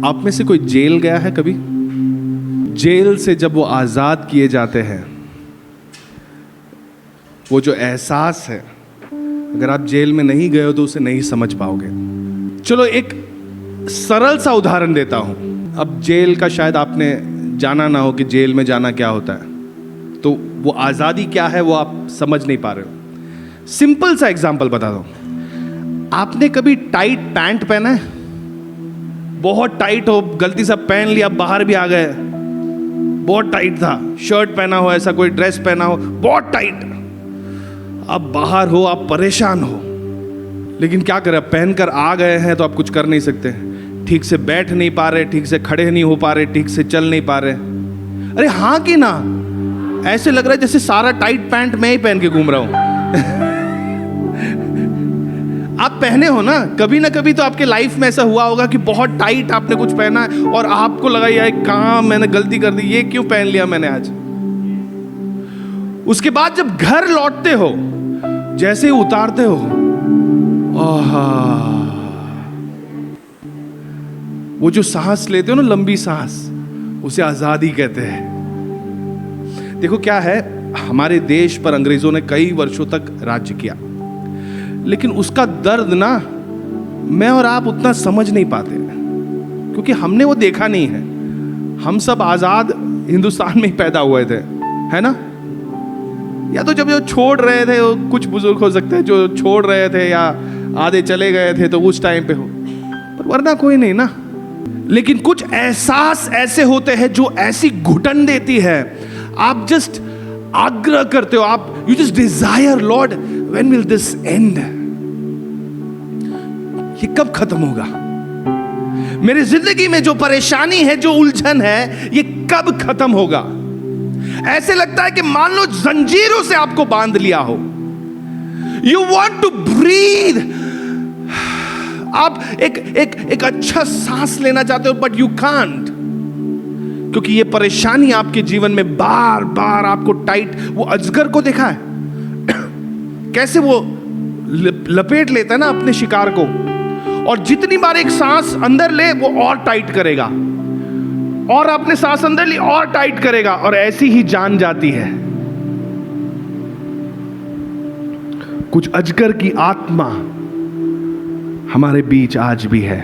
आप में से कोई जेल गया है कभी? जेल से जब वो आजाद किए जाते हैं, वो जो एहसास है, अगर आप जेल में नहीं गए हो तो उसे नहीं समझ पाओगे। चलो एक सरल सा उदाहरण देता हूं। अब जेल का शायद आपने जाना ना हो कि जेल में जाना क्या होता है, तो वो आजादी क्या है वो आप समझ नहीं पा रहे हो। सिंपल सा एग्जांपल बता दो। आपने कभी टाइट पैंट पहना है? बहुत टाइट हो, गलती से पहन लिया, बाहर भी आ गए, बहुत टाइट था। शर्ट पहना हो, ऐसा कोई ड्रेस पहना हो बहुत टाइट, अब बाहर हो, आप परेशान हो, लेकिन क्या करें, पहनकर आ गए हैं तो आप कुछ कर नहीं सकते। ठीक से बैठ नहीं पा रहे, ठीक से खड़े नहीं हो पा रहे, ठीक से चल नहीं पा रहे। अरे हाँ कि ना, ऐसे लग रहा है जैसे सारा टाइट पैंट मैं ही पहन के घूम रहा हूं। आप पहने हो ना कभी तो आपके लाइफ में ऐसा हुआ होगा कि बहुत टाइट आपने कुछ पहना है और आपको लगा यार कहां मैंने गलती कर दी, ये क्यों पहन लिया मैंने आज। उसके बाद जब घर लौटते हो, जैसे ही उतारते हो, वो जो सांस लेते हो ना, लंबी सांस, उसे आजादी कहते हैं। देखो क्या है, हमारे देश पर अंग्रेजों ने कई वर्षों तक राज्य किया, लेकिन उसका दर्द ना मैं और आप उतना समझ नहीं पाते, क्योंकि हमने वो देखा नहीं है। हम सब आजाद हिंदुस्तान में ही पैदा हुए थे, है ना? या तो जब जो छोड़ रहे थे, कुछ बुजुर्ग हो सकते हैं जो छोड़ रहे थे या आधे चले गए थे तो उस टाइम पे हो, पर वरना कोई नहीं ना। लेकिन कुछ एहसास ऐसे होते हैं जो ऐसी घुटन देती है, आप जस्ट आग्रह करते हो, आप you just desire, Lord when will this end? ये कब खत्म होगा? मेरी जिंदगी में जो परेशानी है, जो उलझन है, ये कब खत्म होगा? ऐसे लगता है कि मान लो जंजीरों से आपको बांध लिया हो। यू वॉन्ट टू ब्रीथ, आप एक अच्छा सांस लेना चाहते हो, बट यू कांट, क्योंकि ये परेशानी आपके जीवन में बार बार आपको टाइट। वो अजगर को देखा है कैसे वो लपेट लेता है ना अपने शिकार को, और जितनी बार एक सांस अंदर ले वो और टाइट करेगा, और अपने सांस अंदर ली और टाइट करेगा, और ऐसी ही जान जाती है। कुछ अजगर की आत्मा हमारे बीच आज भी है,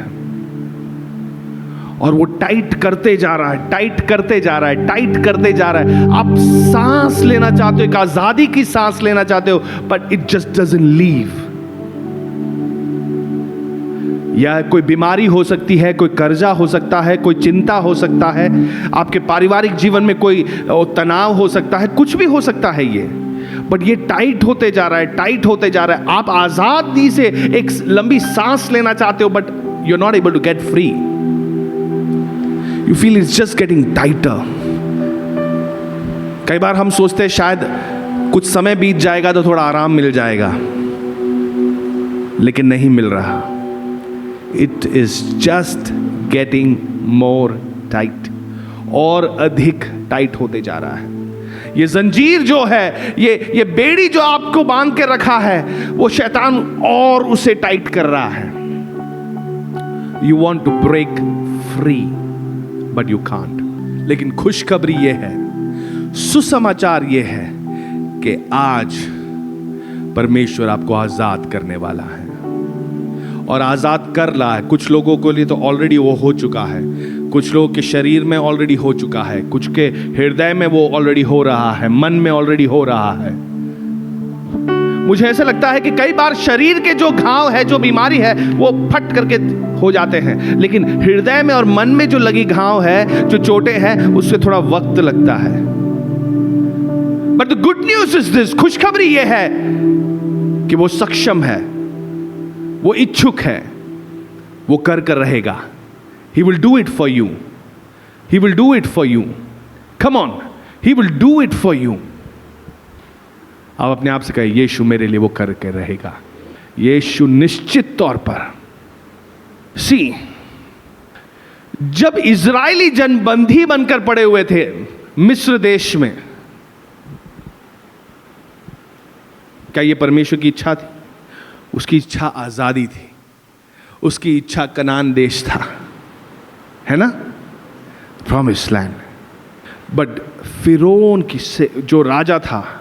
और वो टाइट करते जा रहा है, टाइट करते जा रहा है, टाइट करते जा रहा है। आप सांस लेना चाहते हो, एक आजादी की सांस लेना चाहते हो, but it just doesn't leave. या कोई बीमारी हो सकती है, कोई कर्जा हो सकता है, कोई चिंता हो सकता है, आपके पारिवारिक जीवन में कोई तनाव हो सकता है, कुछ भी हो सकता है ये, बट ये टाइट होते जा रहा है, टाइट होते जा रहा है। आप आजादी से एक लंबी सांस लेना चाहते हो, but you are not able to get free. You feel it's just getting tighter. कई बार हम सोचते हैं शायद कुछ समय बीत जाएगा तो थोड़ा आराम मिल जाएगा, लेकिन नहीं मिल रहा। It is just getting more tight, और अधिक टाइट होते जा रहा है। ये जंजीर जो है, ये बेड़ी जो आपको बांध के रखा है, वो शैतान और उसे टाइट कर रहा है। You want to break free, but you can't. लेकिन खुशखबरी ये है, सुसमाचार ये है कि आज परमेश्वर आपको आजाद करने वाला है, और आजाद कर रहा है। कुछ लोगों के लिए तो ऑलरेडी वो हो चुका है, कुछ लोगों के शरीर में ऑलरेडी हो चुका है, कुछ के हृदय में वो ऑलरेडी हो रहा है, मन में ऑलरेडी हो रहा है। मुझे ऐसा लगता है कि कई बार शरीर के जो घाव है, जो बीमारी है, वो फट करके हो जाते हैं, लेकिन हृदय में और मन में जो लगी घाव है, जो चोटें हैं, उससे थोड़ा वक्त लगता है। But the good news is this, खुशखबरी ये है कि वो सक्षम है, वो इच्छुक है, वो कर रहेगा। He will do it for you. He will do it for you. Come on, He will do it for you. आप अपने आप से कहिए, यीशु मेरे लिए वो करके रहेगा। यीशु निश्चित तौर पर। जब इजरायली जन बंदी बनकर पड़े हुए थे मिस्र देश में, क्या ये परमेश्वर की इच्छा थी? उसकी इच्छा आजादी थी, उसकी इच्छा कनान देश था। है ना, प्रॉमिस लैंड। बट फिरौन की से जो राजा था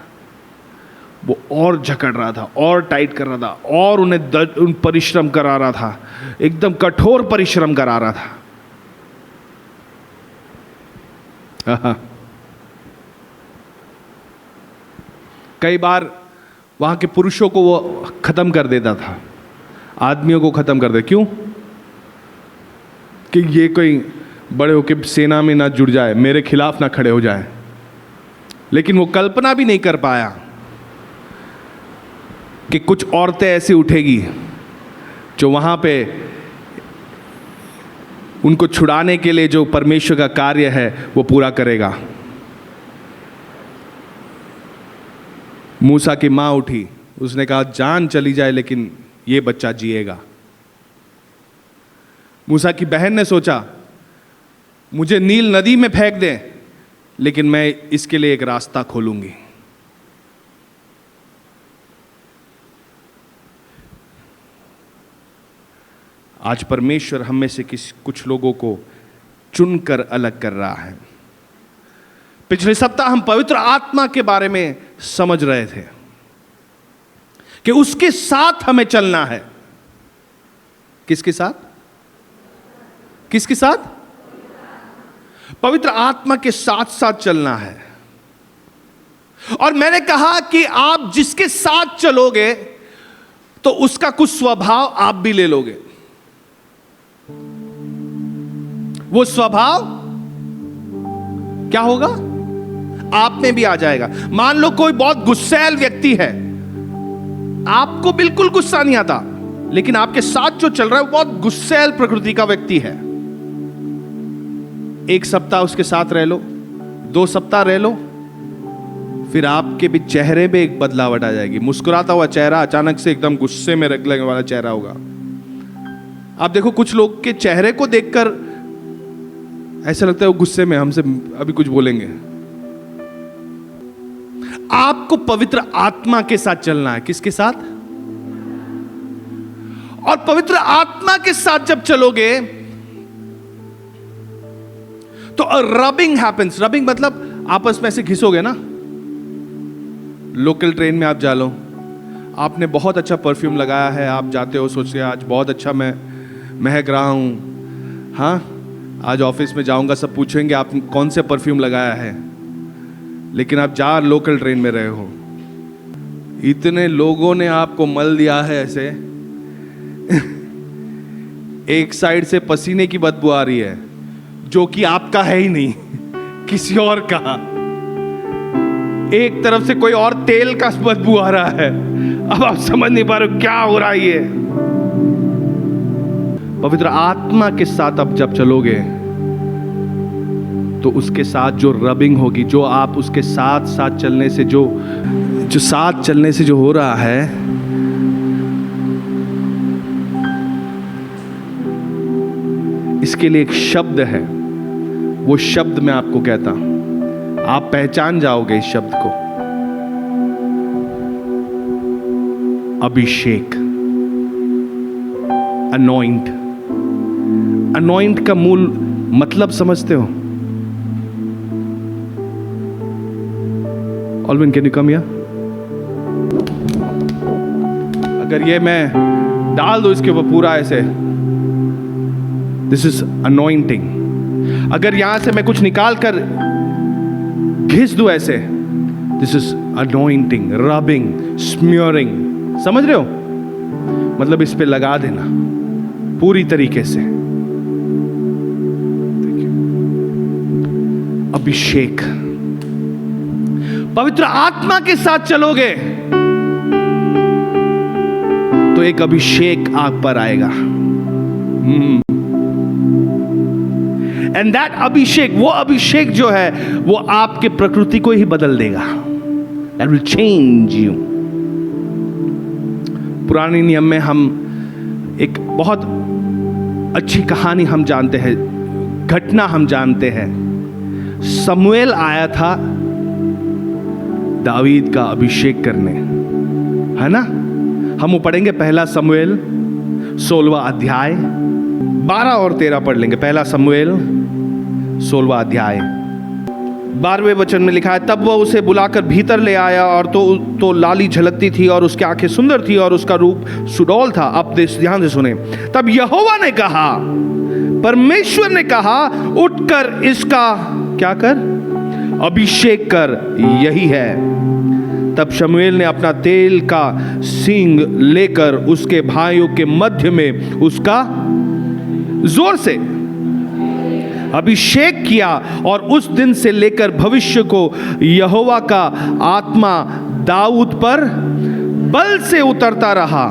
वो और जकड़ रहा था, और टाइट कर रहा था, और उन परिश्रम करा रहा था, एकदम कठोर परिश्रम करा रहा था। कई बार वहां के पुरुषों को वो खत्म कर देता था, आदमियों को खत्म कर दे। क्यों? कि ये कोई बड़े होके सेना में ना जुड़ जाए, मेरे खिलाफ ना खड़े हो जाए। लेकिन वो कल्पना भी नहीं कर पाया कि कुछ औरतें ऐसी उठेगी जो वहां पे उनको छुड़ाने के लिए जो परमेश्वर का कार्य है वो पूरा करेगा। मूसा की मां उठी, उसने कहा जान चली जाए लेकिन ये बच्चा जिएगा। मूसा की बहन ने सोचा मुझे नील नदी में फेंक दें लेकिन मैं इसके लिए एक रास्ता खोलूंगी। आज परमेश्वर हम में से कुछ लोगों को चुनकर अलग कर रहा है। पिछले सप्ताह हम पवित्र आत्मा के बारे में समझ रहे थे कि उसके साथ हमें चलना है। किसके साथ? किसके साथ? पवित्र आत्मा के साथ साथ चलना है। और मैंने कहा कि आप जिसके साथ चलोगे तो उसका कुछ स्वभाव आप भी ले लोगे। वो स्वभाव क्या होगा? आप में भी आ जाएगा। मान लो कोई बहुत गुस्सैल व्यक्ति है, आपको बिल्कुल गुस्सा नहीं आता, लेकिन आपके साथ जो चल रहा है वो बहुत गुस्सैल प्रकृति का व्यक्ति है। एक सप्ताह उसके साथ रह लो, 2 सप्ताह रह लो, फिर आपके भी चेहरे में एक बदलावट आ जाएगी। मुस्कुराता हुआ चेहरा अचानक से एकदम गुस्से में लगने वाला चेहरा होगा। आप देखो कुछ लोग के चेहरे को देखकर ऐसा लगता है वो गुस्से में हमसे अभी कुछ बोलेंगे। आपको पवित्र आत्मा के साथ चलना है। किसके साथ? और पवित्र आत्मा के साथ जब चलोगे तो रबिंग हैपेंस। रबिंग मतलब आपस में ऐसे घिसोगे ना। लोकल ट्रेन में आप जा लो, आपने बहुत अच्छा परफ्यूम लगाया है, आप जाते हो सोच के आज बहुत अच्छा मैं महक रहा हूं। हाँ, आज ऑफिस में जाऊंगा, सब पूछेंगे आप कौन से परफ्यूम लगाया है। लेकिन आप जा लोकल ट्रेन में रहे हो, इतने लोगों ने आपको मल दिया है ऐसे एक साइड से पसीने की बदबू आ रही है जो कि आपका है ही नहीं, किसी और का। एक तरफ से कोई और तेल का बदबू आ रहा है। अब आप समझ नहीं पा रहे हो क्या हो रहा है ये। पवित्र आत्मा के साथ अब जब चलोगे तो उसके साथ जो रबिंग होगी, जो आप उसके साथ साथ चलने से जो साथ चलने से जो हो रहा है, इसके लिए एक शब्द है। वो शब्द मैं आपको कहता हूं, आप पहचान जाओगे इस शब्द को। अभिषेक, अनॉइंट। अनॉइंट का मूल मतलब समझते हो? Alwin can you come here? अगर ये मैं डाल दो इसके ऊपर पूरा ऐसे, दिस इज अनॉइंटिंग। अगर यहां से मैं कुछ निकाल कर घिस दूं ऐसे, this is anointing, rubbing, smearing. समझ रहे हो? मतलब इस पे लगा देना पूरी तरीके से। अभिषेक। पवित्र आत्मा के साथ चलोगे तो एक अभिषेक आप पर आएगा। एंड दैट अभिषेक, वो अभिषेक जो है वो आपके प्रकृति को ही बदल देगा। That will change you. पुराने नियम में हम एक बहुत अच्छी कहानी हम जानते हैं, घटना हम जानते हैं। शमूएल आया था दावीद का अभिषेक करने, है ना? हम वो पढ़ेंगे 1 शमूएल 16वां अध्याय 12 और 13 पढ़ लेंगे। पहला शमूएल 16वां अध्याय 12वें वचन में लिखा है, तब वह उसे बुलाकर भीतर ले आया और तो लाली झलकती थी और उसकी आंखें सुंदर थी और उसका रूप सुडौल था। अब ध्यान से सुने। तब यहोवा ने कहा, परमेश्वर ने कहा, उठकर इसका क्या कर, अभिषेक कर, यही है। तब शमूएल ने अपना तेल का सींग लेकर उसके भाइयों के मध्य में उसका जोर से अभिषेक किया और उस दिन से लेकर भविष्य को यहोवा का आत्मा दाऊद पर बल से उतरता रहा।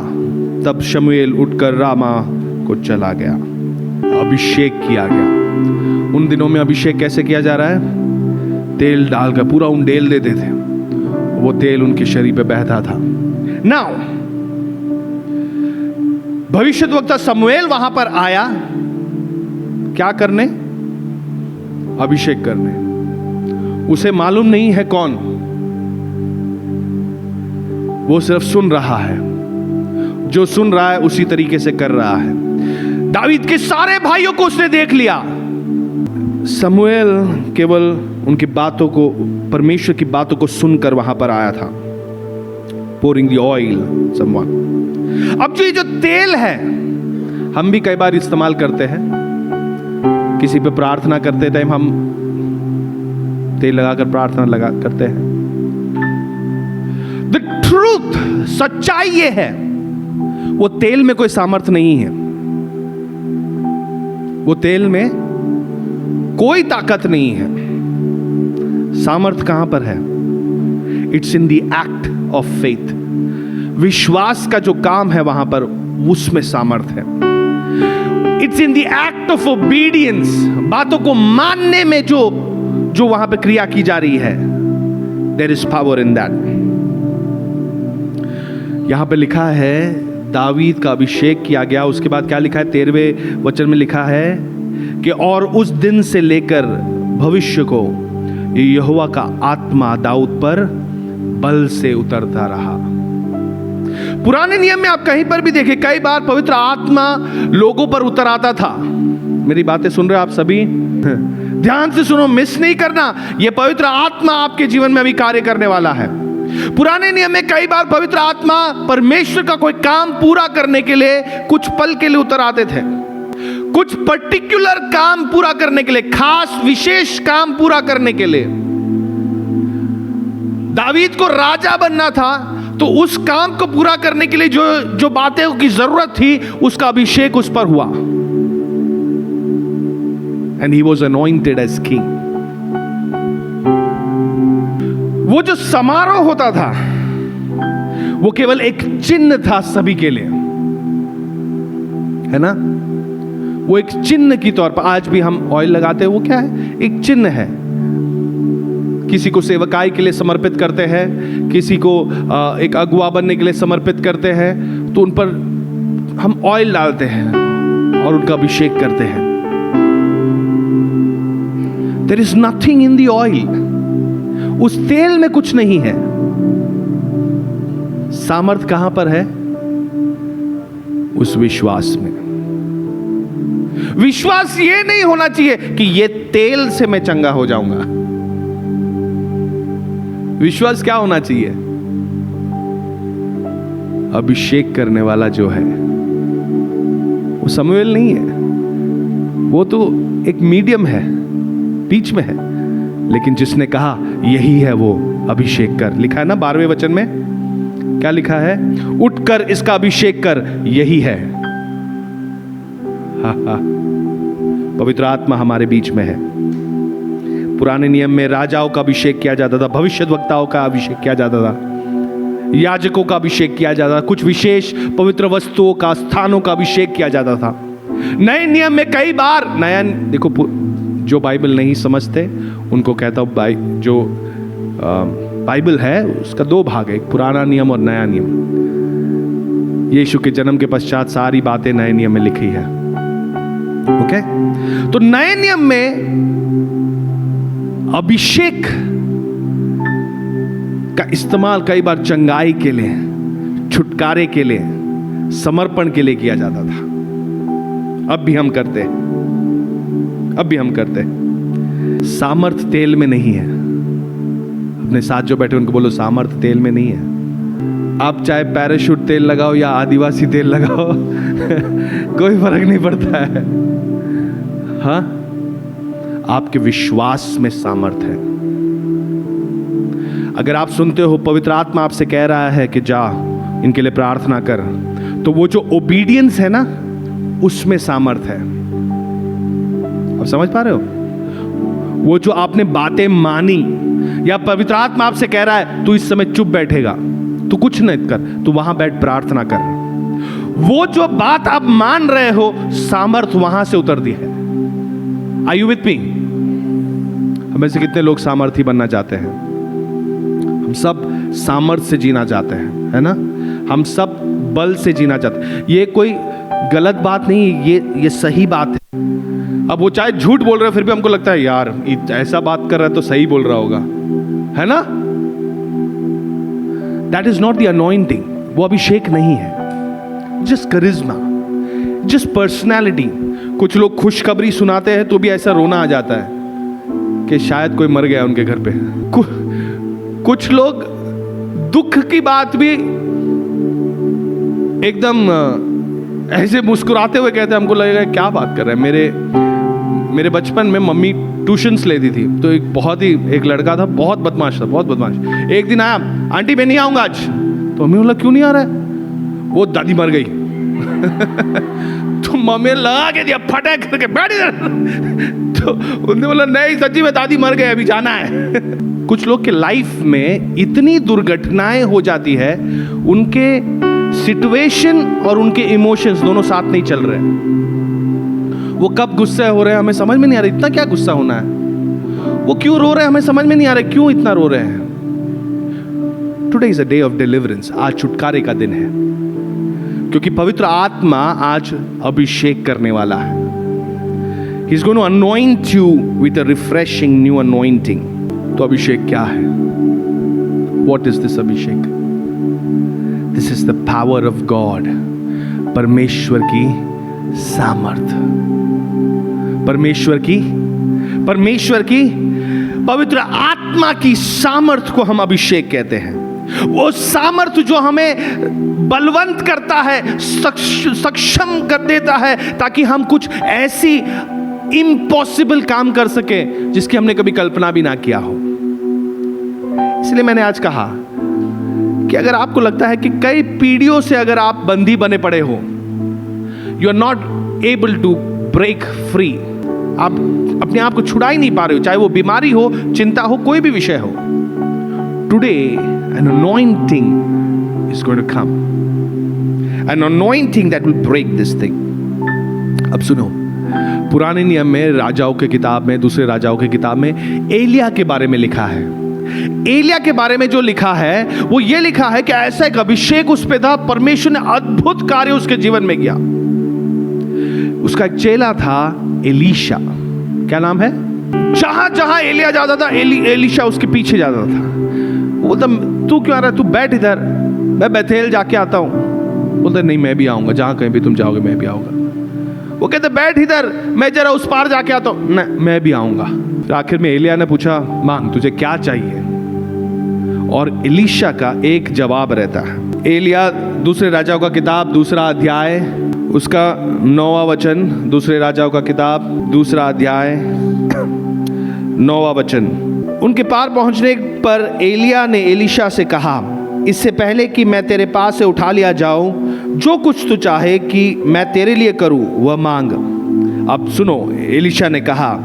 तब शमूएल उठकर रामा को चला गया। अभिषेक किया गया। उन दिनों में अभिषेक कैसे किया जा रहा है? तेल डालकर पूरा उंडेल देते थे, वो तेल उनके शरीर पे बहता था। नाउ भविष्यद्वक्ता शमूएल वहां पर आया, क्या करने? अभिषेक करने। उसे मालूम नहीं है कौन, वो सिर्फ सुन रहा है। जो सुन रहा है उसी तरीके से कर रहा है। दावीद के सारे भाइयों को उसने देख लिया। शमूएल केवल उनकी बातों को, परमेश्वर की बातों को सुनकर वहां पर आया था। Pouring the oil someone. अब जो तेल है, हम भी कई बार इस्तेमाल करते हैं। किसी पे प्रार्थना करते टाइम हम तेल लगाकर प्रार्थना करते हैं। द ट्रूथ, सच्चाई ये है, वो तेल में कोई सामर्थ्य नहीं है। वो तेल में कोई ताकत नहीं है। सामर्थ कहां पर है? It's in the act of faith. विश्वास का जो काम है वहां पर, उसमें सामर्थ है। It's in the act of obedience. बातों को मानने में जो वहां पर क्रिया की जा रही है, there is power in that. यहां पे लिखा है दावीद का अभिषेक किया गया। उसके बाद क्या लिखा है? 13वें वचन में लिखा है कि और उस दिन से लेकर भविष्य को यहोवा का आत्मा दाऊद पर बल से उतरता रहा। पुराने नियम में आप कहीं पर भी देखें, कई बार पवित्र आत्मा लोगों पर उतर आता था। मेरी बातें सुन रहे हो आप सभी? ध्यान से सुनो, मिस नहीं करना। यह पवित्र आत्मा आपके जीवन में अभी कार्य करने वाला है। पुराने नियम में कई बार पवित्र आत्मा परमेश्वर का कोई काम पूरा करने के लिए कुछ पल के लिए उतर आते थे। कुछ पर्टिकुलर काम पूरा करने के लिए, खास विशेष काम पूरा करने के लिए। दावीद को राजा बनना था, तो उस काम को पूरा करने के लिए जो बातें की जरूरत थी, उसका अभिषेक उस पर हुआ। And he was anointed as king. वो जो समारोह होता था, वो केवल एक चिन्ह था सभी के लिए, है ना? वो एक चिन्ह की तौर पर आज भी हम ऑयल लगाते हैं। वो क्या है? एक चिन्ह है। किसी को सेवकाई के लिए समर्पित करते हैं, किसी को एक अगुआ बनने के लिए समर्पित करते हैं, तो उन पर हम ऑयल डालते हैं और उनका अभिषेक करते हैं। There is nothing in the oil. उस तेल में कुछ नहीं है। सामर्थ कहां पर है? उस विश्वास में। विश्वास ये नहीं होना चाहिए कि ये तेल से मैं चंगा हो जाऊंगा। विश्वास क्या होना चाहिए? अभिषेक करने वाला जो है, वो शमूएल नहीं है। वो तो एक मीडियम है, बीच में है। लेकिन जिसने कहा यही है, वो अभिषेक कर। लिखा है ना 12वें वचन में, क्या लिखा है? उठकर इसका अभिषेक कर, यही है। पवित्र आत्मा हमारे बीच में है। पुराने नियम में राजाओं का अभिषेक किया जाता था, भविष्यद्वक्ताओं का अभिषेक किया जाता था, याजकों का अभिषेक किया जाता था, कुछ विशेष पवित्र वस्तुओं का, स्थानों का अभिषेक किया जाता था। नए नियम में कई बार नया, देखो जो बाइबल नहीं समझते उनको कहता हूं, जो बाइबल है उसका 2 भाग है, एक पुराना नियम और नया नियम। यीशु के जन्म के पश्चात सारी बातें नए नियम में लिखी है। ओके? तो नए नियम में अभिषेक का इस्तेमाल कई बार चंगाई के लिए, छुटकारे के लिए, समर्पण के लिए किया जाता था। अब भी हम करते हैं, अब भी हम करते हैं। सामर्थ तेल में नहीं है। अपने साथ जो बैठे उनको बोलो, सामर्थ तेल में नहीं है। आप चाहे पैराशूट तेल लगाओ या आदिवासी तेल लगाओ कोई फर्क नहीं पड़ता है। हाँ, आपके विश्वास में सामर्थ है। अगर आप सुनते हो पवित्र आत्मा आपसे कह रहा है कि जा इनके लिए प्रार्थना कर, तो वो जो ओबीडियंस है ना, उसमें सामर्थ है। आप समझ पा रहे हो? वो जो आपने बातें मानी, या पवित्र आत्मा आपसे कह रहा है तू इस समय चुप बैठेगा, तू कुछ नहीं कर, तू वहां बैठ प्रार्थना कर, वो जो बात आप मान रहे हो, सामर्थ वहां से उतरती है। Are you with me? हमें से कितने लोग सामर्थी बनना चाहते हैं? हम सब सामर्थ से जीना चाहते हैं, है ना? हम सब बल से जीना चाहते हैं। ये कोई गलत बात नहीं, ये सही बात है। अब वो चाहे झूठ बोल रहे हैं, फिर भी हमको लगता है यार ऐसा बात कर रहा है तो सही बोल रहा होगा, है ना? That is not the anointing. वो अभिषेक नहीं है, जस्ट करिश्मा, जस्ट पर्सनैलिटी। कुछ लोग खुशखबरी सुनाते हैं तो भी ऐसा रोना आ जाता है कि शायद कोई मर गया उनके घर पे। कुछ लोग दुख की बात भी एकदम ऐसे मुस्कुराते हुए कहते हैं, हमको लगेगा क्या बात कर रहे हैं। मेरे बचपन में मम्मी ट्यूशन्स लेती थी, तो एक लड़का था, बहुत बदमाश था, बहुत बदमाश। एक दिन आया, आंटी मैं नहीं आऊंगा आज। तो मम्मी बोला क्यों नहीं आ रहा है? वो दादी मर गई। तो मम्मी लगा के दिया फटाक करके, बैठ इधर। तो उन्होंने बोला नहीं सच्ची में दादी मर गई, अभी जाना है। कुछ लोग के लाइफ में इतनी दुर्घटनाएं हो जाती है, उनके सिचुएशन और उनके इमोशंस दोनों साथ नहीं चल रहे हैं। वो कब गुस्से हो रहे हैं हमें समझ में नहीं आ रहा, इतना क्या गुस्सा होना है। वो क्यों रो रहे हैं हमें समझ में नहीं आ रहा, क्यों इतना रो रहे हैं। Today is a day of deliverance. आज छुटकारे का दिन है, क्योंकि पवित्र आत्मा आज अभिषेक करने वाला है। He is going to anoint you with a refreshing new anointing. तो अभिषेक क्या है? व्हाट इज दिस अभिषेक? This is the power of God. परमेश्वर की सामर्थ, परमेश्वर की पवित्र आत्मा की सामर्थ को हम अभिषेक कहते हैं। वो सामर्थ जो हमें बलवंत करता है, सक्षम कर देता है, ताकि हम कुछ ऐसी इम्पॉसिबल काम कर सके जिसकी हमने कभी कल्पना भी ना किया हो। इसलिए मैंने आज कहा कि अगर आपको लगता है कि कई पीढ़ियों से अगर आप बंदी बने पड़े हो, you are not able to break free, आप अपने आप को छुड़ा ही नहीं पा रहे हो, चाहे वो बीमारी हो, चिंता हो, कोई भी विषय हो, today an anointing is going to come, an anointing that will break this thing. अब सुनो, पुराने नियम में राजाओं के किताब में, दूसरे राजाओं के किताब में एलिया के बारे में लिखा है। एलिया के बारे में जो लिखा है वो ये लिखा है कि ऐसा एक अभिषेक उस पे था, परमेश्वर ने अद्भुत कार्य उसके जीवन में किया। उसका एक चेला था एलीशा, क्या नाम है? जहां जहां एलिया जाता था एलीशा उसके पीछे जाता था। वो बोलता तू क्यों आ रहा है, तू बैठ इधर, मैं बेथेल जाके आता हूं। बोलता नहीं मैं भी आऊंगा, जहां कहीं भी तुम जाओगे मैं भी आऊंगा। वो कहते बैठ इधर, मैं जरा उस पार जाके आता हूं। नहीं मैं भी आऊंगा। फिर आखिर में एलिया ने पूछा मांग तुझे क्या चाहिए, और एलीशा का एक जवाब रहता है। एलिया दूसरे राजाओं का किताब दूसरा अध्याय उसका 9वां वचन, दूसरे राजाओं का किताब दूसरा अध्याय 9वां वचन। उनके पार पहुंचने पर एलिया ने एलीशा से कहा, इससे पहले कि मैं तेरे पास से उठा लिया जाऊं, जो कुछ तू चाहे कि मैं तेरे लिए करूं वह मांग। अब सुनो, एलीशा ने कहा,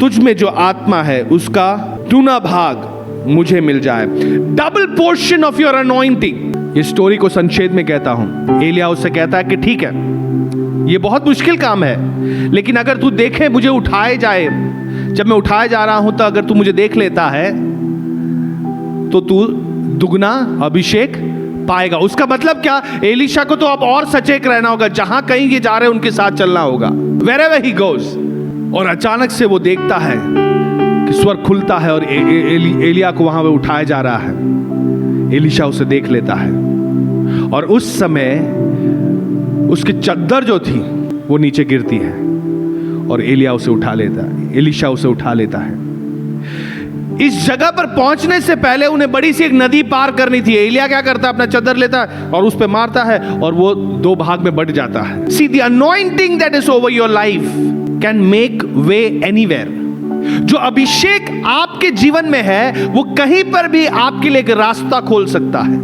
तुझ में जो आत्मा है उसका दूना भाग मुझे मिल जाए, double portion of your anointing. इस स्टोरी को संक्षेप में कहता हूं। एलिया उससे कहता है कि ठीक है, ये बहुत मुश्किल काम है, लेकिन अगर तू देखे मुझे उठाए जाए, जब मैं उठाया जा रहा हूं तो अगर तू मुझे देख लेता है तो तू दुगना अभिषेक पाएगा। उसका मतलब क्या? एलीशा को तो अब और सचेत रहना होगा, जहां कहीं ये जा रहे हैं उनके साथ चलना होगा, wherever he goes। और अचानक से वो देखता है कि स्वर खुलता है और एलिया को वहां पे उठाया जा रहा है। एलीशा उसे देख लेता है और उस समय उसकी चद्दर जो थी वो नीचे गिरती है और एलिया उसे उठा लेता है, एलीशा उसे उठा लेता है। इस जगह पर पहुंचने से पहले उन्हें बड़ी सी एक नदी पार करनी थी। एलिया क्या करता है, अपना चद्दर लेता है और उस पे मारता है और वो दो भाग में बट जाता है। See the anointing that is over your life can make way anywhere. जो अभिषेक आपके जीवन में है वो कहीं पर भी आपके लिए एक रास्ता खोल सकता है।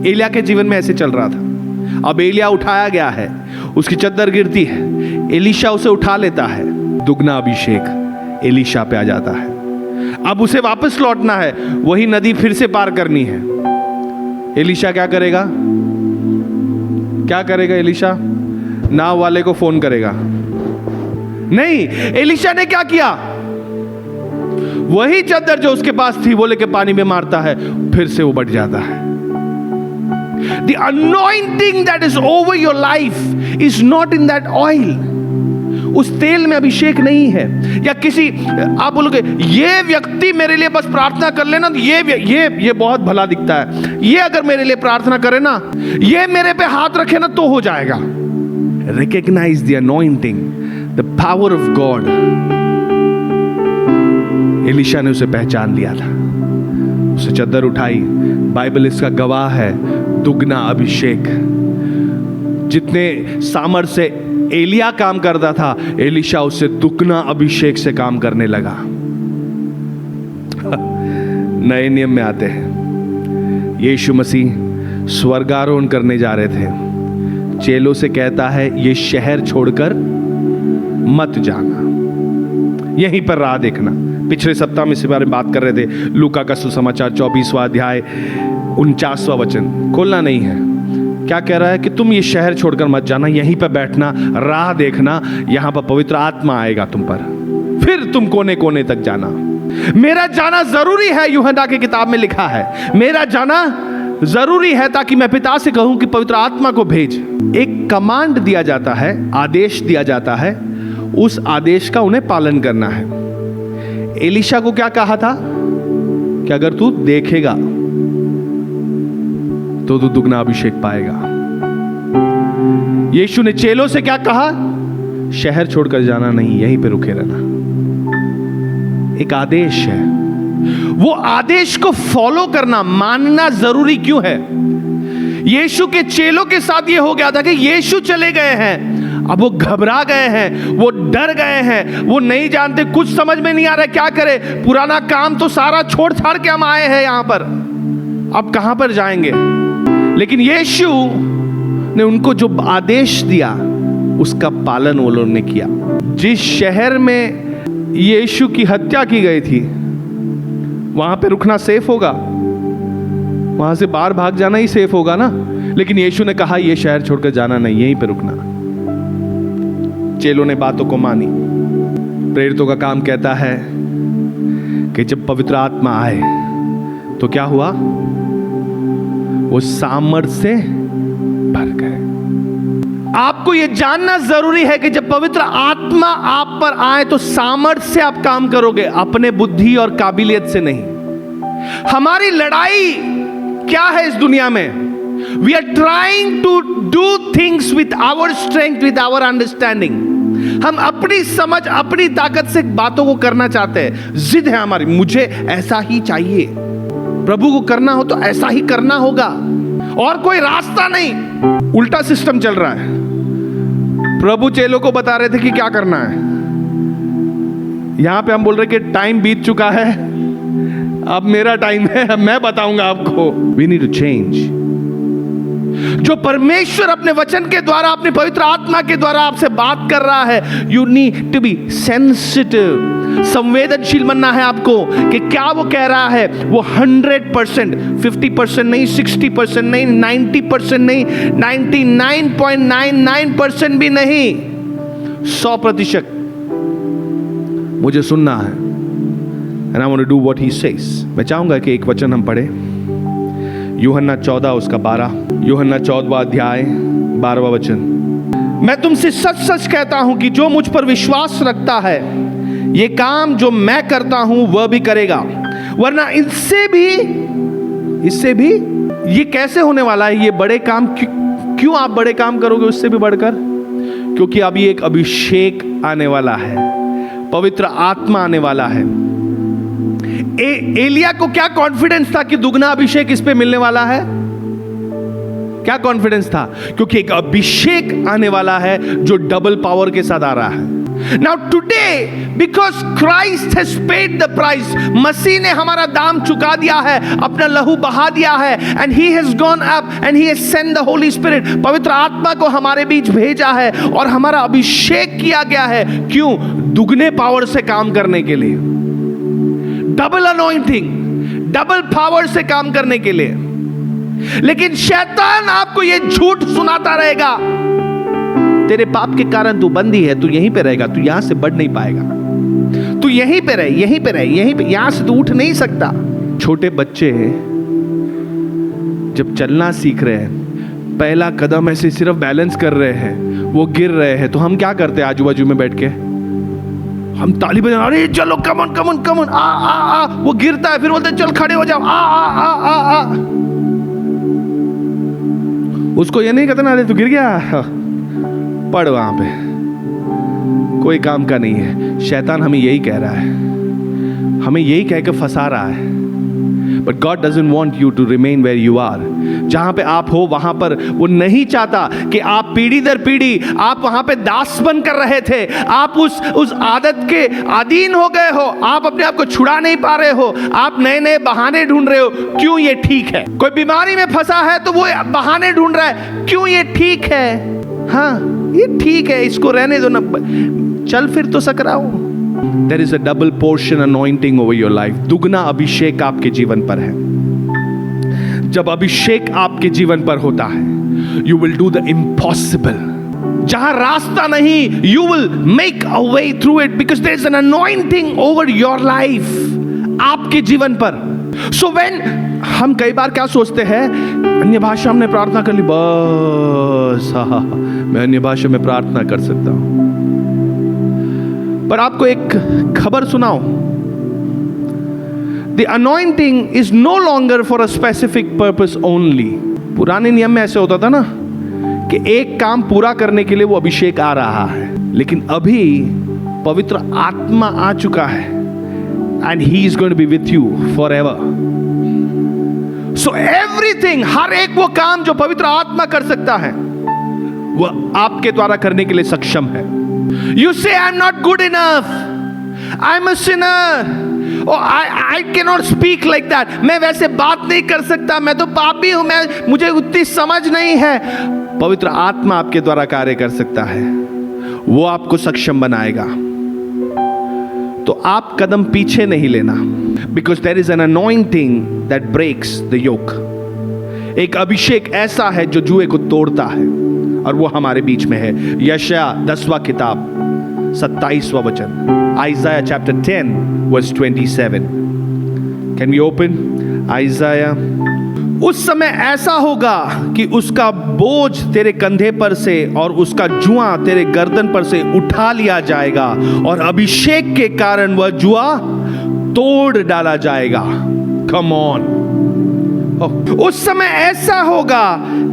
एलिया के जीवन में ऐसे चल रहा था। अब एलिया उठाया गया है, उसकी चद्दर गिरती है, एलीशा उसे उठा लेता है, दुगना अभिषेक एलीशा पे आ जाता है। अब उसे वापस लौटना है, वही नदी फिर से पार करनी है। एलीशा क्या करेगा? क्या करेगा एलीशा? नाव वाले को फोन करेगा? नहीं, एलीशा ने क्या किया? वही चद्दर जो उसके पास थी वो लेके पानी में मारता है, फिर से वो बट जाता है। The anointing that is over your life is not in that oil. उस तेल में अभिषेक नहीं है। या किसी, आप बोलोगे ये व्यक्ति मेरे लिए बस प्रार्थना कर लेना, ये बहुत भला दिखता है, ये अगर मेरे लिए प्रार्थना करे ना, ये मेरे पे हाथ रखे ना तो हो जाएगा। Recognize the anointing, the power of God. Elisha ने उसे पहचान लिया था, उसे चद्दर उठाई। बाइबल इसका गवाह है, दुगना अभिषेक। जितने सामर्थ्य से एलिया काम करता था, एलीशा उससे दुगना अभिषेक से काम करने लगा। नए नियम में आते हैं, यीशु मसीह स्वर्गारोहण करने जा रहे थे। चेलों से कहता है ये शहर छोड़कर मत जाना, यहीं पर राह देखना। पिछले सप्ताह में इस बारे में बात कर रहे थे। लूका का सुसमाचार 24वां अध्याय 49वां वचन खोलना नहीं है। क्या कह रहा है कि तुम ये शहर छोड़कर मत जाना, यहीं पर बैठना, राह देखना, यहां पर पवित्र आत्मा आएगा तुम पर, फिर तुम कोने कोने तक जाना। मेरा जाना जरूरी है, यूहन्ना की किताब में लिखा है, मेरा जाना जरूरी है ताकि मैं पिता से कहूं कि पवित्र आत्मा को भेज। एक कमांड दिया जाता है, आदेश दिया जाता है, उस आदेश का उन्हें पालन करना है। एलीशा को क्या कहा था कि अगर तू देखेगा तो तू दुगना अभिषेक पाएगा। यीशु ने चेलों से क्या कहा? शहर छोड़कर जाना नहीं, यहीं पे रुके रहना। एक आदेश है, वो आदेश को फॉलो करना, मानना जरूरी क्यों है? यीशु के चेलों के साथ ये हो गया था कि यीशु चले गए हैं, अब वो घबरा गए हैं, वो डर गए हैं, वो नहीं जानते, कुछ समझ में नहीं आ रहा क्या करे। पुराना काम तो सारा छोड़ छाड़ के हम आए हैं यहां पर, अब कहां पर जाएंगे? लेकिन यीशु ने उनको जो आदेश दिया उसका पालन वो लोगों ने किया। जिस शहर में यीशु की हत्या की गई थी वहां पे रुकना सेफ होगा, वहां से बाहर भाग जाना ही सेफ होगा ना। लेकिन यीशु ने कहा ये शहर छोड़कर जाना नहीं, यहीं पे रुकना। चेलों ने बातों को मानी। प्रेरितों का काम कहता है कि जब पवित्र आत्मा आए तो क्या हुआ? वो सामर्थ से भर गए। आपको यह जानना जरूरी है कि जब पवित्र आत्मा आप पर आए तो सामर्थ से आप काम करोगे, अपने बुद्धि और काबिलियत से नहीं। हमारी लड़ाई क्या है इस दुनिया में? We are trying to do things with our strength, with our understanding. हम अपनी समझ, अपनी ताकत से बातों को करना चाहते हैं। जिद है हमारी, मुझे ऐसा ही चाहिए, प्रभु को करना हो तो ऐसा ही करना होगा, और कोई रास्ता नहीं। उल्टा सिस्टम चल रहा है। प्रभु चेलों को बता रहे थे कि क्या करना है, यहां पे हम बोल रहे कि टाइम बीत चुका है, अब मेरा टाइम है, मैं बताऊंगा आपको। We need to change. जो परमेश्वर अपने वचन के द्वारा, अपने पवित्र आत्मा के द्वारा आपसे बात कर रहा है, you need to be sensitive. संवेदनशील बनना है आपको कि क्या वो कह रहा है। वो 100%, 50% नहीं, 60% नहीं, 90% नहीं, 99.99% भी नहीं, 100% मुझे सुनना है। And I want to do what he says. मैं चाहूंगा कि एक वचन हम पढ़े, यूहन्ना 14 उसका 12, यूहन्ना 14वां अध्याय 12वां वचन। मैं तुमसे सच सच कहता हूं कि जो मुझ पर विश्वास रखता है, ये काम जो मैं करता हूं वह भी करेगा, वरना इससे भी ये कैसे होने वाला है? ये बड़े काम क्यों आप बड़े काम करोगे उससे भी बढ़कर? क्योंकि अभी एक अभिषेक आने वाला है, पवित्र आत्मा आने वाला है। एलिया को क्या कॉन्फिडेंस था कि दुगना अभिषेक इस पे मिलने वाला है? क्या कॉन्फिडेंस था? क्योंकि एक अभिषेक आने वाला है जो डबल पावर के साथ आ रहा है। Now today, because Christ has paid the price, मसीह ने हमारा दाम चुका दिया है, अपना लहू बहा दिया है, and he has gone up and he has sent the Holy Spirit, पवित्र आत्मा को हमारे बीच भेजा है और हमारा अभिषेक किया गया है। क्यों? दुगने पावर से काम करने के लिए, डबल अनॉइंटिंग, डबल पावर से काम करने के लिए। लेकिन शैतान आपको यह झूठ सुनाता रहेगा, तेरे पाप के कारण तू बंदी है, तू यहीं पे रहेगा, तू यहां से बढ़ नहीं पाएगा, तू यहीं पे रहे, यहीं पे रहे, यहीं पे, यहां से तू उठ नहीं सकता। छोटे बच्चे जब चलना सीख रहे हैं, पहला कदम ऐसे सिर्फ बैलेंस कर रहे हैं, वो गिर रहे हैं, तो हम क्या करते हैं? आजू बाजू में बैठ के हम ताली बजा, अरे चलो कमन कमन कमन, आ आ आ। वो गिरता है, फिर बोलते हैं चल खड़े हो जाओ, आ आ आ आ आ। उसको ये नहीं कहते ना, अरे तू गिर गया, पड़ वहां पे, कोई काम का नहीं है। शैतान हमें यही कह रहा है, हमें यही कह के फंसा रहा है। But God doesn't want you to remain where you are. जहां पे आप हो वहां पर वो नहीं चाहता कि आप पीढ़ी दर पीढ़ी आप वहां पे दास बन कर रहे थे, आप उस आदत के अधीन हो गए हो, आप अपने आप को छुड़ा नहीं पा रहे हो, आप नए नए बहाने ढूंढ रहे हो। क्यों ये ठीक है? कोई बीमारी में फंसा है तो वो बहाने ढूंढ रहा है, क्यों ये ठीक है? हाँ ये ठीक है, इसको रहने दो ना, चल फिर तो सकराओ। There is a double portion anointing over your life. दुगना अभिषेक आपके जीवन पर है। जब अभिषेक आपके जीवन पर होता है, you will do the impossible. जहां रास्ता नहीं, you will make a way through it because there is an anointing over your life. आपके जीवन पर। So when हम कई बार क्या सोचते हैं, अन्य भाषा हमने प्रार्थना कर ली, बस मैं अन्य भाषा में प्रार्थना कर सकता हूं। पर आपको एक खबर सुनाओ, The anointing is no longer for a specific purpose only. पुराने नियम में ऐसे होता था ना कि एक काम पूरा करने के लिए वो अभिषेक आ रहा है, लेकिन अभी पवित्र आत्मा आ चुका है and he is going to be with you forever. So everything, हर एक वो काम जो पवित्र आत्मा कर सकता है वो आपके द्वारा करने के लिए सक्षम है। You say I'm not good enough, I'm a sinner, oh I cannot speak like that, मैं वैसे बात नहीं कर सकता, मैं तो पापी हूं, मुझे उतनी समझ नहीं है। पवित्र आत्मा आपके द्वारा कार्य कर सकता है, वो आपको सक्षम बनाएगा। तो आप कदम पीछे नहीं लेना, because there is an anointing that breaks the yoke. एक अभिषेक ऐसा है जो जुए को तोड़ता है, और वो हमारे बीच में है। यशायाह 10वां किताब 27वां वचन, Isaiah chapter 10 verse 27। Can we open Isaiah? उस समय ऐसा होगा कि उसका बोझ तेरे कंधे पर से और उसका जुआ तेरे गर्दन पर से उठा लिया जाएगा, और अभिषेक के कारण वह जुआ तोड़ डाला जाएगा। Come on. उस समय ऐसा होगा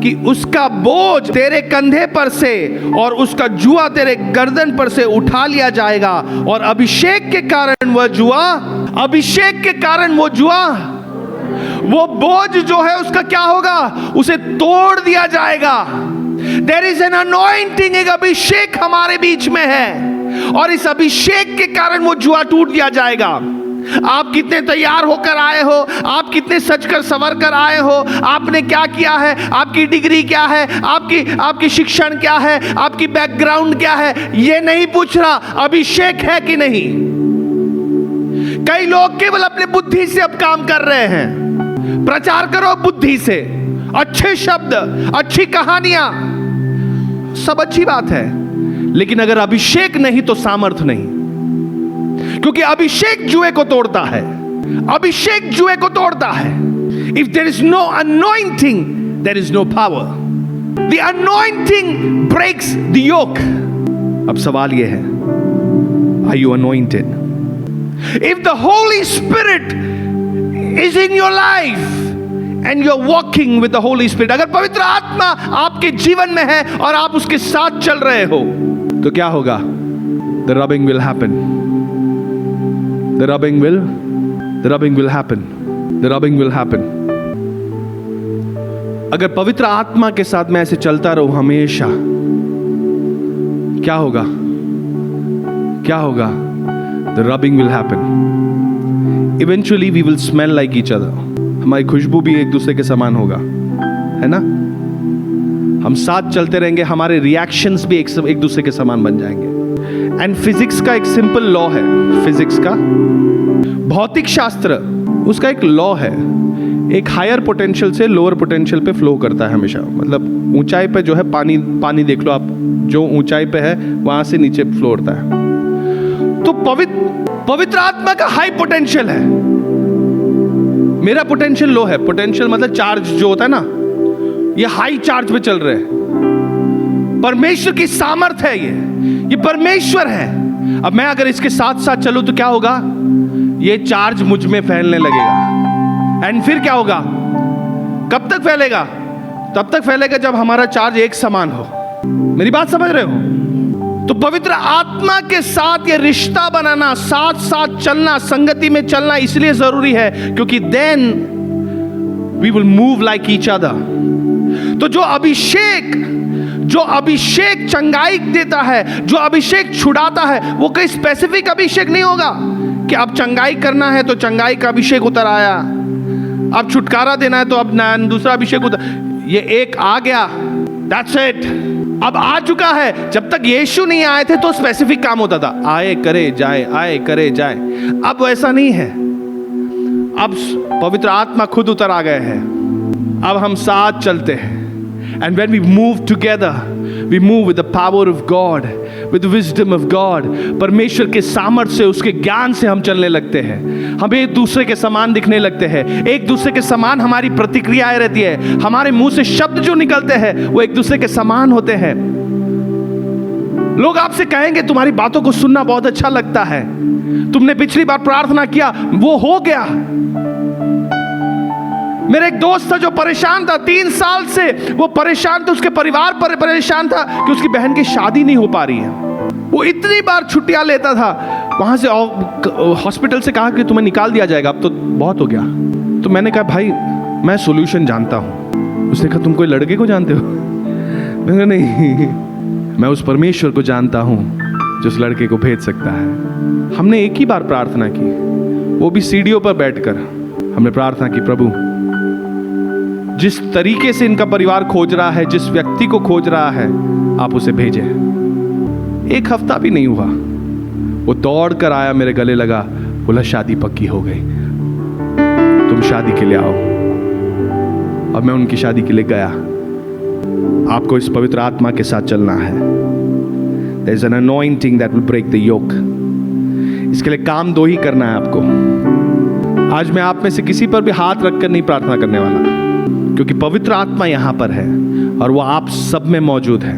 कि उसका बोझ तेरे कंधे पर से और उसका जुआ तेरे गर्दन पर से उठा लिया जाएगा, और अभिषेक के कारण वह जुआ, अभिषेक के कारण वो जुआ, वो बोझ जो है उसका क्या होगा? उसे तोड़ दिया जाएगा। There is an anointing, एक अभिषेक हमारे बीच में है, और इस अभिषेक के कारण वो जुआ टूट दिया जाएगा। आप कितने तैयार होकर आए हो, आप कितने सजकर संवर कर आए हो, आपने क्या किया है, आपकी डिग्री क्या है, आपकी शिक्षण क्या है, आपकी बैकग्राउंड क्या है, ये नहीं पूछ रहा, अभिषेक है कि नहीं। कई लोग केवल अपने बुद्धि से अब काम कर रहे हैं। प्रचार करो बुद्धि से, अच्छे शब्द, अच्छी कहानियां, सब अच्छी बात है, लेकिन अगर अभिषेक नहीं तो सामर्थ नहीं, क्योंकि अभिषेक जुए को तोड़ता है, अभिषेक जुए को तोड़ता है। If there is no anointing there is no power. The anointing breaks the yoke. अब सवाल यह है, are you anointed? If the Holy Spirit is in your life, and you are walking with the Holy Spirit, अगर पवित्र आत्मा आपके जीवन में है और आप उसके साथ चल रहे हो, तो क्या होगा? The rubbing will happen. The rubbing will happen. The rubbing will happen. अगर पवित्र आत्मा के साथ मैं ऐसे चलता रहूं हमेशा, क्या होगा? क्या होगा? The rubbing will happen. Eventually we will smell like each other. हमारी खुशबू भी एक दूसरे के समान होगा, है ना? हम साथ चलते रहेंगे, हमारे रिएक्शंस भी एक दूसरे के समान बन जाएंगे। एंड फिजिक्स का एक सिंपल लॉ है, फिजिक्स का, भौतिक शास्त्र, उसका एक लॉ है, एक हायर पोटेंशियल से लोअर पोटेंशियल पे फ्लो करता है हमेशा। मतलब ऊंचाई पे जो है पानी देख लो आप, जो ऊंचाई पे है वहां से नीचे फ्लो होता है। तो पवित्र आत्मा का हाई पोटेंशियल है, मेरा पोटेंशियल लो है। पोटेंशियल मतलब चार्ज जो होता है ना, ये हाई चार्ज पे चल रहे हैं। परमेश्वर की सामर्थ है ये परमेश्वर है। अब मैं अगर इसके साथ साथ चलूं तो क्या होगा? ये चार्ज मुझ में फैलने लगेगा। एंड फिर क्या होगा? कब तक फैलेगा? तब तक फैलेगा जब हमारा चार्ज एक समान हो। मेरी बात समझ रहे हो? तो पवित्र आत्मा के साथ ये रिश्ता बनाना, साथ साथ चलना, संगति में चलना इसलिए जरूरी है क्योंकि then we will move like each other. तो जो अभिषेक चंगाई देता है, जो अभिषेक छुड़ाता है, वो कोई स्पेसिफिक अभिषेक नहीं होगा कि अब चंगाई करना है तो चंगाई का अभिषेक उतर आया, अब छुटकारा देना है तो अब दूसरा अभिषेक उतर, ये एक आ गया, दैट्स इट, अब आ चुका है। जब तक यीशु नहीं आए थे तो स्पेसिफिक काम होता था, आए करे जाए, आए करे जाए। अब वैसा नहीं है, अब पवित्र आत्मा खुद उतर आ गए हैं, अब हम साथ चलते हैं। And when we move together, we move with the power of God, with wisdom of God. परमेश्वर के सामर्थ्य से, उसके ज्ञान से हम चलने लगते हैं। हम एक दूसरे के समान दिखने लगते हैं, एक दूसरे के समान हमारी प्रतिक्रियाएं रहती है, हमारे मुंह से शब्द जो निकलते हैं वो एक दूसरे के समान होते हैं। लोग आपसे कहेंगे तुम्हारी बातों को सुनना बहुत अच्छा लगता है, तुमने पिछली बार प्रार्थना किया वो हो गया। मेरा एक दोस्त था जो परेशान था, 3 साल से वो परेशान था, उसके परिवार पर परेशान था कि उसकी बहन की शादी नहीं हो पा रही है। वो इतनी बार छुट्टियां लेता था, वहां से हॉस्पिटल से कहा कि तुम्हें निकाल दिया जाएगा, अब तो बहुत हो गया। तो मैंने कहा भाई मैं सॉल्यूशन जानता हूं। उसने कहा तुम कोई लड़के को जानते हो? मैंने कहा नहीं, मैं उस परमेश्वर को जानता हूं जो उस लड़के को भेज सकता है। हमने एक ही बार प्रार्थना की, वो भी सीढ़ियों पर बैठकर हमने प्रार्थना की, प्रभु जिस तरीके से इनका परिवार खोज रहा है, जिस व्यक्ति को खोज रहा है, आप उसे भेजें। 1 हफ्ता भी नहीं हुआ, वो दौड़ कर आया, मेरे गले लगा, बोला शादी पक्की हो गई, तुम शादी के लिए आओ। अब मैं उनकी शादी के लिए गया। आपको इस पवित्र आत्मा के साथ चलना है। There is an anointing that will break the yoke. इसके लिए काम 2 ही करना है आपको। आज मैं आप में से किसी पर भी हाथ रखकर नहीं प्रार्थना करने वाला, क्योंकि पवित्र आत्मा यहां पर है और वो आप सब में मौजूद है,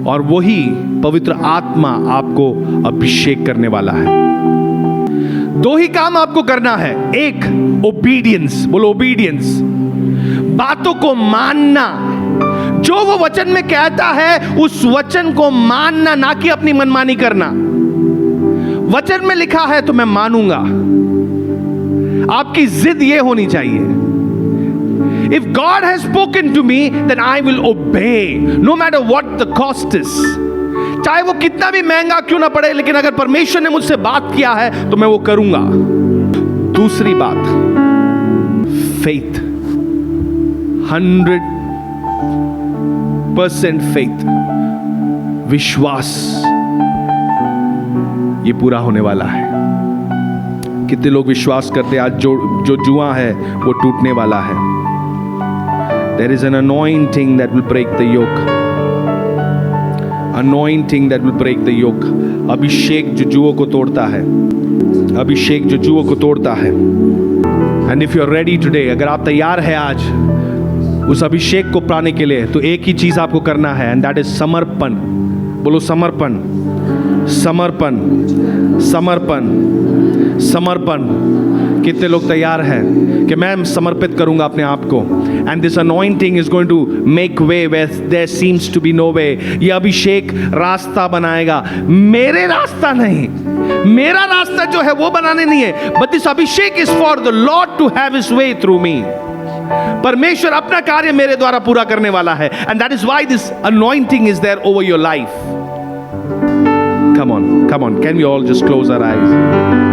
और वही पवित्र आत्मा आपको अभिषेक करने वाला है। 2 ही काम आपको करना है। एक, ओबीडियंस, बोलो ओबीडियंस, बातों को मानना, जो वो वचन में कहता है उस वचन को मानना, ना कि अपनी मनमानी करना। वचन में लिखा है तो मैं मानूंगा। आपकी जिद ये होनी चाहिए, if God has spoken to me then I will obey no matter what the cost is, चाहे वो कितना भी महंगा क्यों ना पड़े, लेकिन अगर परमेश्वर ने मुझसे बात किया है तो मैं वो करूंगा। दूसरी बात, फेथ, 100% फेथ, विश्वास, ये पूरा होने वाला है। कितने लोग विश्वास करते हैं आज जो जुआ है वो टूटने वाला है। There is an anointing that will break the yoke. Anointing that will break the yoke. अभिषेक जो जुओं को तोड़ता है, अभिषेक जो जुओं को तोड़ता है। And if you are ready today, अगर आप तैयार हैं आज उस अभिषेक को पाने के लिए, तो एक ही चीज आपको करना है, and that is समर्पण। बोलो समर्पण। समर्पण, समर्पण, समर्पण। कितने लोग तैयार हैं कि मैं समर्पित करूंगा अपने आप को? And this anointing is going to make way where there seems to be no way. ये अभिषेक रास्ता बनाएगा, मेरे रास्ता नहीं, मेरा रास्ता जो है वो बनाने नहीं है, बट दिस अभिषेक is for the lord to have his way through me. परमेश्वर अपना कार्य मेरे द्वारा पूरा करने वाला है, and that is why this anointing is there over your life. Come on, can we all just close our eyes?